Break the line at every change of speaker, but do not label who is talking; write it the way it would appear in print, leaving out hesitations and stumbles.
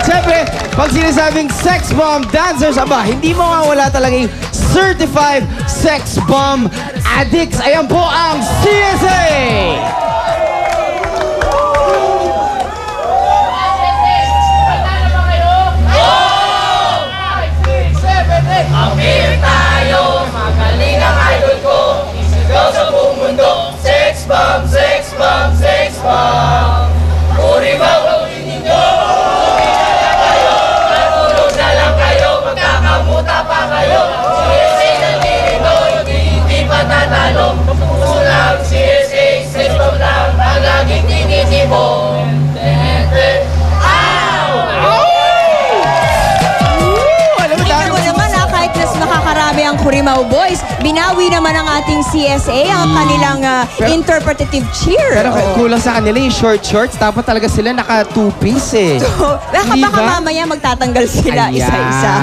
Siyempre, pag sinasabing sex bomb dancers, aba, hindi mo wala talagang certified sex bomb addicts. Ayan po ang CSA!
Amir tayo, magaling ang idol ko. Isigaw sa buong mundo. Sex bomb, sex bomb, sex bomb. Puri ba gawin ninyo? Natulog na lang kayo, magkakamuta pa kayo. CSA nandito, hindi pa tatalo. Kulang CSA, sex bomb lang ang laging tinitipon.
Nakakarami ang Curimaw Boys. Binawi naman ang ating CSA ang kanilang interpretative cheer.
Pero kulang sa kanila yung short shorts. Dapat talaga sila naka two-piece eh.
Baka mamaya magtatanggal sila isa-isa.